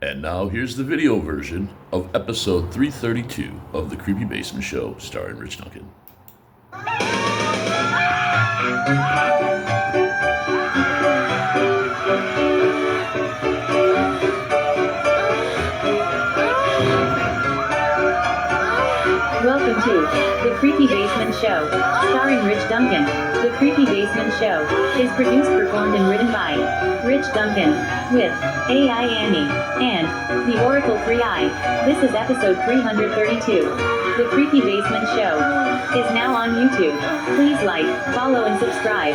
And now here's the video version of episode 332 of The Creepy Basement Show, starring Rich Duncan. Welcome to The Creepy Basement Show, starring Rich Duncan. The Creepy Basement Show is produced, performed, and written by Rich Duncan, with AI Annie and the Oracle 3i. This is episode 332. The Creepy Basement Show is now on YouTube. Please like, follow, and subscribe.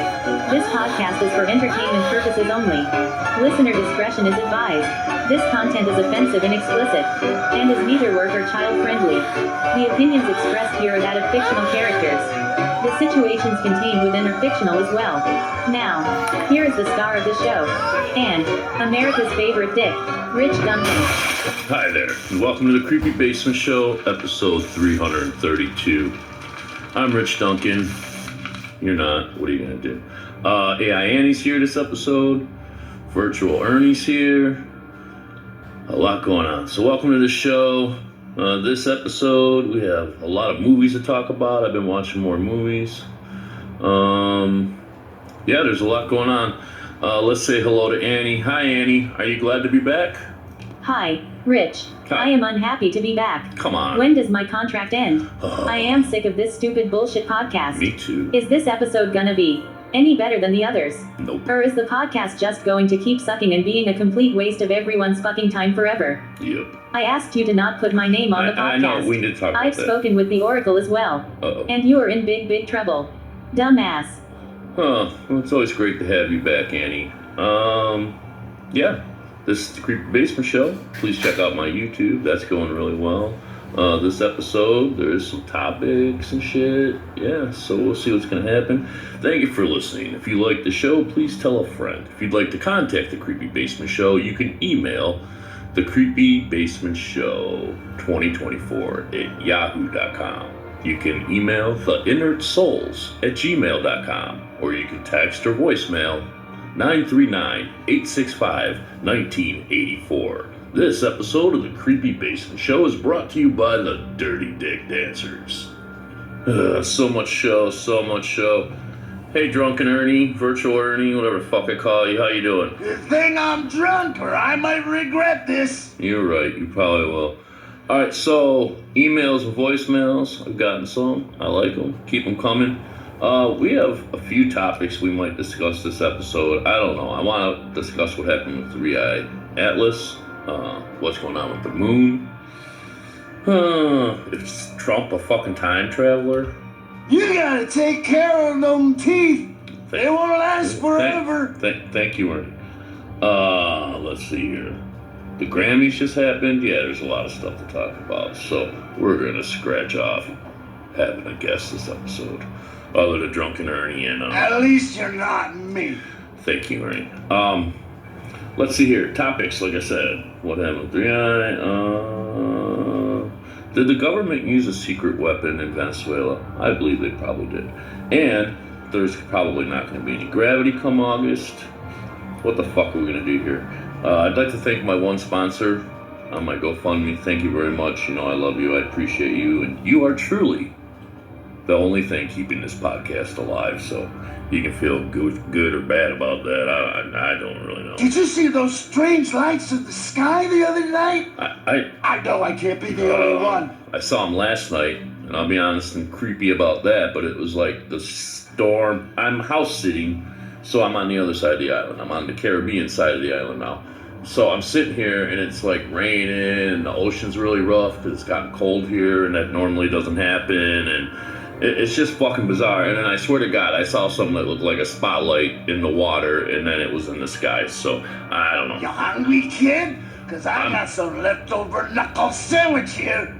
This podcast is for entertainment purposes only. Listener discretion is advised. This content is offensive and explicit, and is neither work or child friendly. The opinions expressed here are that of fictional characters. The situations contained within are fictional as well. Now, here is the star of the show, and America's favorite dick, Rich Duncan. Hi there, and welcome to The Creepy Basement Show, episode 332. I'm Rich Duncan. You're not. What are you going to do? AI Annie's here this episode. Virtual Ernie's here. A lot going on. So welcome to the show. This episode, we have a lot of movies to talk about. I've been watching more movies. Yeah, there's a lot going on. Let's say hello to Annie. Hi, Annie. Are you glad to be back? Hi, Rich. Hi. I am unhappy to be back. Come on. When does my contract end? I am sick of this stupid bullshit podcast. Me too. Is this episode gonna be any better than the others? Nope. Or is the podcast just going to keep sucking and being a complete waste of everyone's fucking time forever? Yep. I asked you to not put my name on the podcast. I know, we need to talk about I've that. spoken with the Oracle as well. Uh-oh. And you are in big, big trouble. Dumbass. Well, it's always great to have you back, Annie. Yeah. This is The Creepy Basement Show. Please check out my YouTube. That's going really well. This episode, there's some topics and shit. Yeah, so we'll see what's going to happen. Thank you for listening. If you like the show, please tell a friend. If you'd like to contact The Creepy Basement Show, you can email thecreepibasementshow2024@yahoo.com. You can email theinertsouls@gmail.com, or you can text or voicemail 939-865-1984. This episode of The Creepy Basement Show is brought to you by the Dirty Dick Dancers. So much show. Hey, Drunken Ernie, Virtual Ernie, whatever the fuck I call you, how you doing? Good thing I'm drunk, or I might regret this. You're right, you probably will. Alright, so emails and voicemails, I've gotten some. I like them. Keep them coming. We have a few topics we might discuss this episode. I don't know. I want to discuss what happened with 3i Atlas. What's going on with the moon. Is Trump a fucking time traveler? You gotta take care of them teeth. They won't last forever. Thank you, Ernie. Let's see here. The Grammys just happened. Yeah, there's a lot of stuff to talk about. So we're going to scratch off having a guest this episode. Other than Drunken Ernie and... At least you're not me. Thank you, Ernie. Let's see here. Topics, like I said. What happened with 3i? Did the government use a secret weapon in Venezuela? I believe they probably did. And there's probably not going to be any gravity come August. What the fuck are we going to do here? I'd like to thank my one sponsor on my GoFundMe. Thank you very much. You know I love you. I appreciate you. And you are truly the only thing keeping this podcast alive. So you can feel good or bad about that. I don't really know. Did you see those strange lights in the sky the other night? I know I can't be the only one. I saw them last night, and I'll be honest and creepy about that, but it was like the storm. I'm house sitting, so I'm on the other side of the island. I'm on the Caribbean side of the island now. So I'm sitting here, and it's like raining, and the ocean's really rough because it's gotten cold here, and that normally doesn't happen, and it's just fucking bizarre. And then I swear to God, I saw something that looked like a spotlight in the water, and then it was in the sky. So I don't know. You hungry, kid? Because I got some leftover knuckle sandwich here.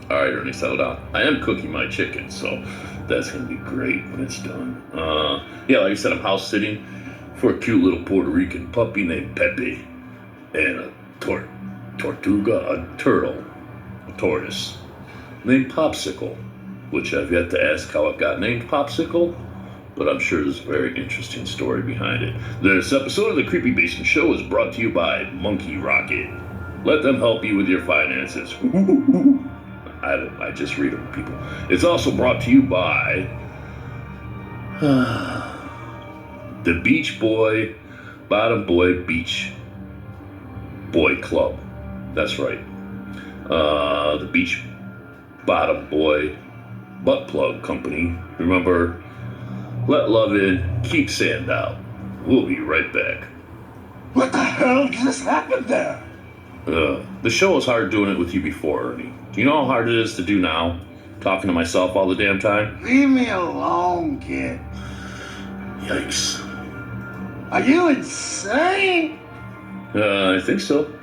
All right, Ernie, settle down. I am cooking my chicken, so that's going to be great when it's done. Yeah, like I said, I'm house sitting for a cute little Puerto Rican puppy named Pepe and a tortuga, a turtle, a tortoise named Popsicle, which I've yet to ask how it got named Popsicle, but I'm sure there's a very interesting story behind it. This episode of The Creepy Basement Show is brought to you by Monkey Rocket. Let them help you with your finances. I just read them, people. It's also brought to you by the Beach Boy, Bottom Boy Beach Boy Club. That's right. The Beach Bottom Boy Butt Plug Company. Remember, let love in, keep sand out. We'll be right back. What the hell just happened there? The show was hard doing it with you before, Ernie. Do you know how hard it is to do now? Talking to myself all the damn time? Leave me alone, kid. Yikes. Are you insane? I think so.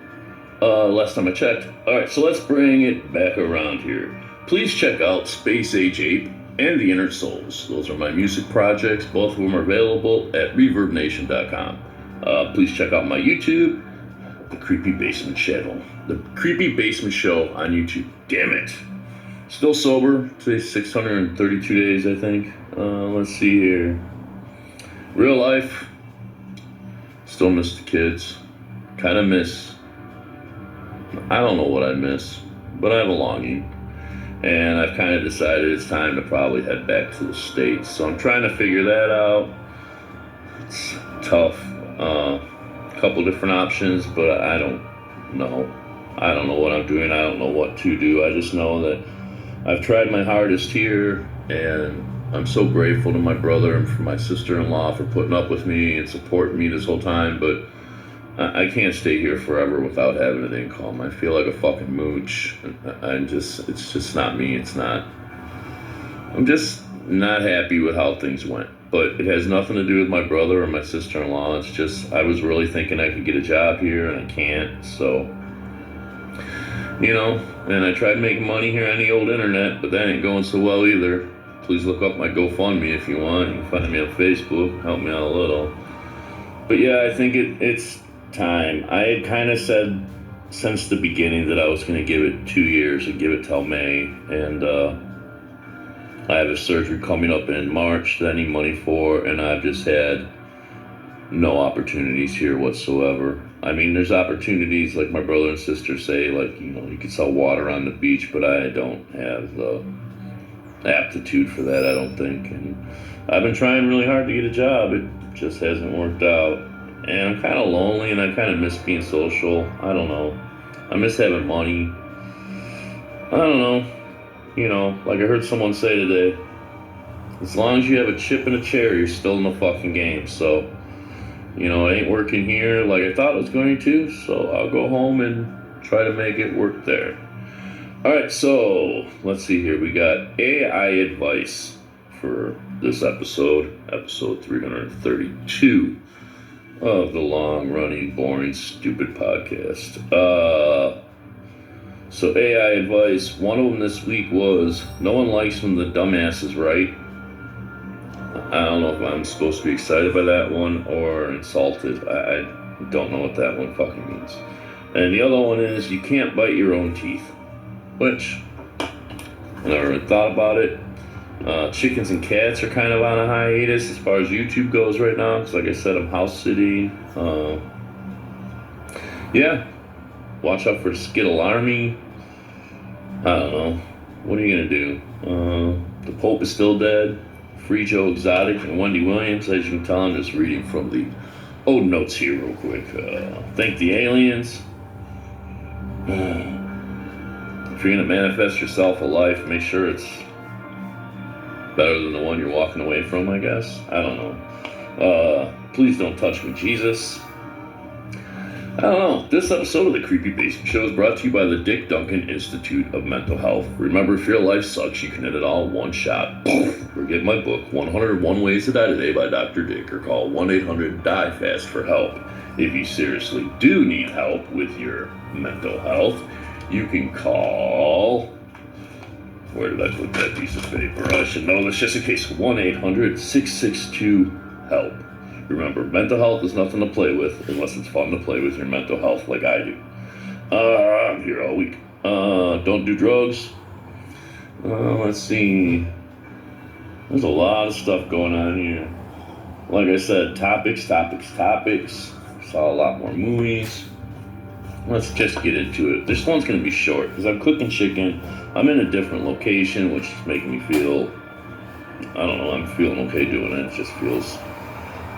Last time I checked. Alright, so let's bring it back around here. Please check out Space Age Ape and The Inner Souls. Those are my music projects. Both of them are available at ReverbNation.com. Please check out my YouTube, The Creepy Basement channel. The Creepy Basement Show on YouTube. Damn it. Still sober. Today's 632 days, I think. Let's see here. Real life. Still miss the kids. Kind of miss. I don't know what I miss, but I have a longing. And I've kind of decided it's time to probably head back to the States. So I'm trying to figure that out. It's tough. Couple different options, but I don't know. I don't know what I'm doing. I don't know what to do. I just know that I've tried my hardest here, and I'm so grateful to my brother and for my sister-in-law for putting up with me and supporting me this whole time, but I can't stay here forever without having an income. I feel like a fucking mooch. It's just not me. I'm just not happy with how things went. But it has nothing to do with my brother or my sister-in-law. It's just, I was really thinking I could get a job here and I can't. So, and I tried making money here on the old internet, but that ain't going so well either. Please look up my GoFundMe if you want. You can find me on Facebook. Help me out a little. But yeah, I think it's time. I had kind of said since the beginning that I was going to give it 2 years and give it till May. And I have a surgery coming up in March that I need money for, and I've just had no opportunities here whatsoever. I mean, there's opportunities, like my brother and sister say, like, you can sell water on the beach, but I don't have the aptitude for that, I don't think. And I've been trying really hard to get a job. It just hasn't worked out. And I'm kind of lonely, and I kind of miss being social. I don't know. I miss having money. I don't know. Like I heard someone say today, as long as you have a chip and a chair, you're still in the fucking game. So, it ain't working here like I thought it was going to, so I'll go home and try to make it work there. Alright, so let's see here. We got AI advice for this episode 332 of the long-running, boring, stupid podcast. So AI advice, one of them this week was, no one likes when the dumbass is right. I don't know if I'm supposed to be excited by that one or insulted. I don't know what that one fucking means. And the other one is, you can't bite your own teeth. Which, I never really thought about it. Chickens and cats are kind of on a hiatus as far as YouTube goes right now, because like I said, I'm house sitting. Yeah, watch out for Skittle Army. I don't know. What are you going to do? The Pope is still dead. Free Joe Exotic and Wendy Williams. As you can tell, I'm just reading from the old notes here real quick. Thank the aliens. If you're going to manifest yourself a life, make sure it's better than the one you're walking away from, I guess. I don't know. Please don't touch me, Jesus. I don't know. This episode of the Creepy Basement Show is brought to you by the Dick Duncan Institute of Mental Health. Remember, if your life sucks, you can end it all in one shot. Or get my book, 101 Ways to Die Today by Dr. Dick, or call 1-800-DIE-FAST for help. If you seriously do need help with your mental health, you can call... Where did I put that piece of paper? I should know this just in case. 1-800-662-HELP. Remember, mental health is nothing to play with unless it's fun to play with your mental health like I do. I'm here all week. Don't do drugs. Let's see. There's a lot of stuff going on here. Like I said, topics. Saw a lot more movies. let's just get into it. This one's going to be short because I'm cooking chicken. I'm in a different location, which is making me feel, I don't know, I'm feeling okay doing it. It just feels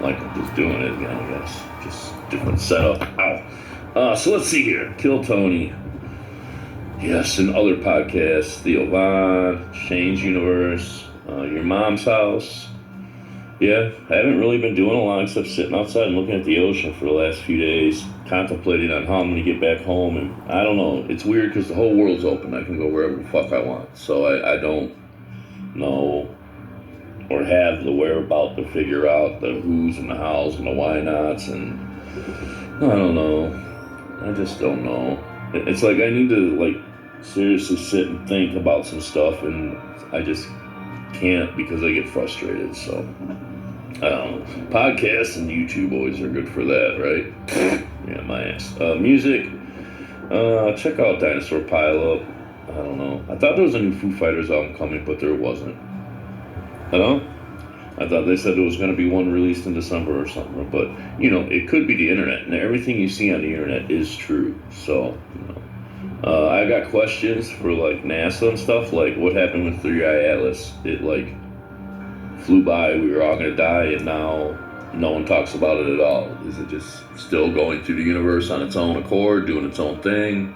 like I'm just doing it again, I guess. Just different setup. Ow. So let's see here. Kill Tony. Yes, and other podcasts. Theo Von, Shane's Universe, Your Mom's House. Yeah, I haven't really been doing a lot except sitting outside and looking at the ocean for the last few days, contemplating on how I'm going to get back home. And I don't know. It's weird because the whole world's open. I can go wherever the fuck I want. So I don't know or have the whereabout to figure out the who's and the hows and the why nots. And I don't know. I just don't know. It's like I need to like seriously sit and think about some stuff, and I just can't because I get frustrated. So I don't know. Podcasts and YouTube always are good for that, right? Yeah, my ass. Music. Check out Dinosaur Pile Up. I don't know. I thought there was a new Foo Fighters album coming, but there wasn't. I thought they said there was going to be one released in December or something, but you know, it could be the internet, and everything you see on the internet is true. So, you know, I got questions for like NASA and stuff, like what happened with 3i Atlas. It like flew by, we were all going to die, and now no one talks about it at all. Is it just still going through the universe on its own accord, doing its own thing?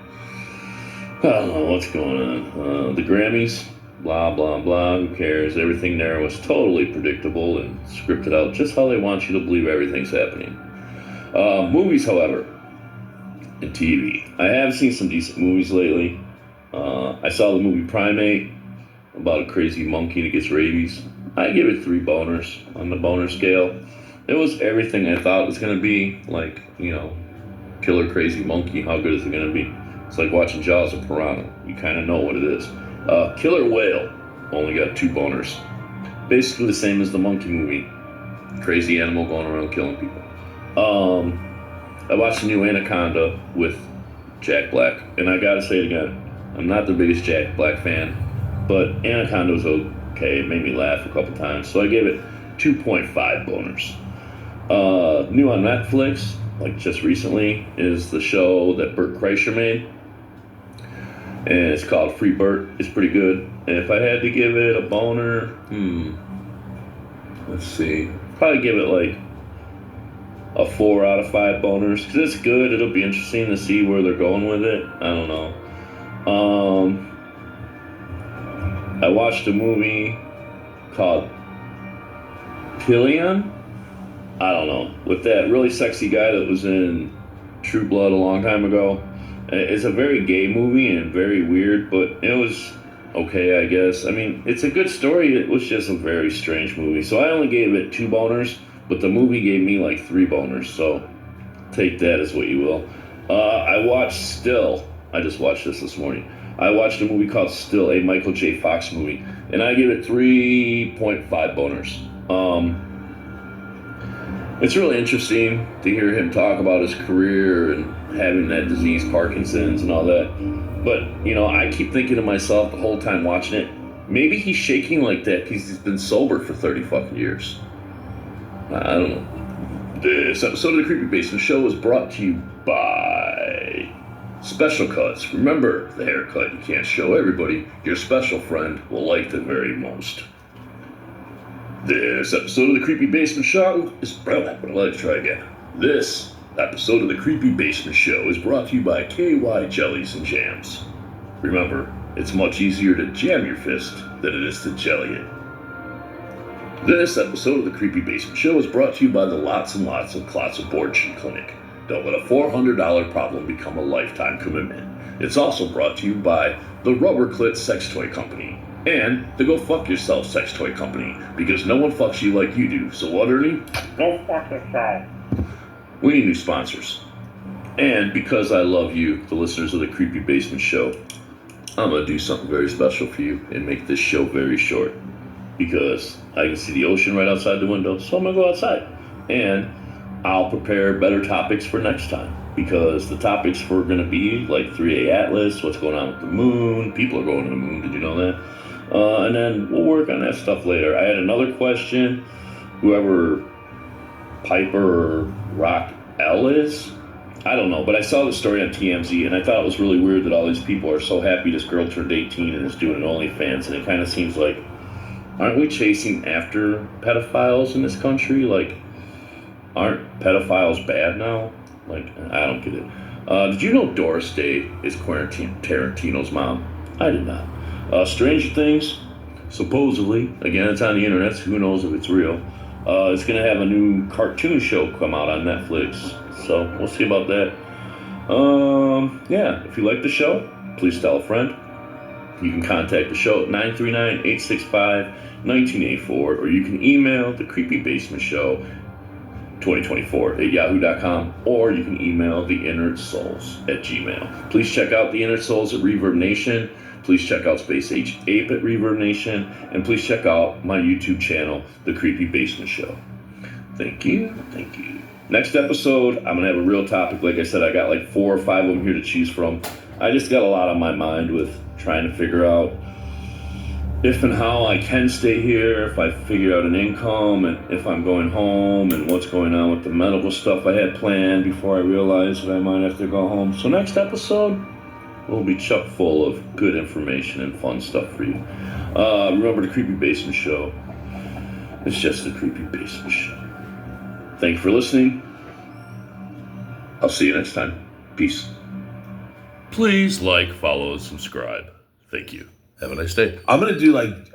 I don't know what's going on. The Grammys. Blah, blah, blah, who cares? Everything there was totally predictable and scripted out just how they want you to believe everything's happening. Movies, however, and TV. I have seen some decent movies lately. I saw the movie Primate, about a crazy monkey that gets rabies. I give it 3 boners on the boner scale. It was everything I thought it was going to be. Like, you know, killer crazy monkey, how good is it going to be? It's like watching Jaws of Piranha. You kind of know what it is. Killer Whale, only got 2 boners. Basically the same as the monkey movie. Crazy animal going around killing people. I watched the new Anaconda with Jack Black, and I gotta say it again, I'm not the biggest Jack Black fan, but Anaconda was okay. It made me laugh a couple times, so I gave it 2.5 boners. New on Netflix, like just recently, is the show that Bert Kreischer made. And it's called Free Bert. It's pretty good. And if I had to give it a boner, let's see. Probably give it like a 4 out of 5 boners. Because it's good. It'll be interesting to see where they're going with it. I don't know. I watched a movie called Killian. I don't know. With that really sexy guy that was in True Blood a long time ago. It's a very gay movie and very weird, but it was okay, I guess. I mean, it's a good story. It was just a very strange movie. So I only gave it 2 boners, but the movie gave me like 3 boners. So take that as what you will. I watched Still. I just watched this morning. I watched a movie called Still, a Michael J. Fox movie, and I give it 3.5 boners. It's really interesting to hear him talk about his career and having that disease, Parkinson's and all that. But, you know, I keep thinking to myself the whole time watching it, maybe he's shaking like that because he's been sober for 30 fucking years. I don't know. This episode of the Creepy Basement Show is brought to you by Special Cuts. Remember, the haircut you can't show everybody. Your special friend will like the very most. This episode of the Creepy Basement Show is This episode of the Creepy Basement Show is brought to you by KY Jellies and Jams. Remember, it's much easier to jam your fist than it is to jelly it. This episode of the Creepy Basement Show is brought to you by the Lots and Lots of Clots Abortion Clinic. Don't let a $400 problem become a lifetime commitment. It's also brought to you by the Rubber Clit Sex Toy Company. And the Go Fuck Yourself Sex Toy Company, because no one fucks you like you do. So what, Ernie? Go fuck yourself. We need new sponsors. And because I love you, the listeners of the Creepy Basement Show, I'm going to do something very special for you and make this show very short. Because I can see the ocean right outside the window, so I'm going to go outside. And I'll prepare better topics for next time. Because the topics were going to be like 3A Atlas, what's going on with the moon. People are going to the moon, did you know that? And then we'll work on that stuff later. I had another question. Whoever Piper or Rock L is, I don't know, but I saw the story on TMZ, and I thought it was really weird that all these people are so happy this girl turned 18 and is doing an OnlyFans, and it kind of seems like, aren't we chasing after pedophiles in this country? Like, aren't pedophiles bad now? Like, I don't get it. Did you know Doris Day is Quentin Tarantino's mom? I did not. Stranger Things, supposedly, again, it's on the internet, so who knows if it's real. It's going to have a new cartoon show come out on Netflix, so we'll see about that. Yeah, if you like the show, please tell a friend. You can contact the show at 939-865-1984, or you can email the Creepy Basement Show 2024 at yahoo.com, or you can email the Inert Souls at Gmail. Please check out the Inert Souls at Reverb Nation. Please check out Space Age Ape at Reverb Nation, and please check out my YouTube channel, The Creepy Basement Show. Thank you. Thank you. Next episode, I'm going to have a real topic. Like I said, I got like 4 or 5 of them here to choose from. I just got a lot on my mind with trying to figure out if and how I can stay here, if I figure out an income, and if I'm going home, and what's going on with the medical stuff I had planned before I realized that I might have to go home. So next episode will be chock full of good information and fun stuff for you. Remember, the Creepy Basement Show. It's just the Creepy Basement Show. Thank you for listening. I'll see you next time. Peace. Please like, follow, and subscribe. Thank you. Have a nice day. I'm gonna do like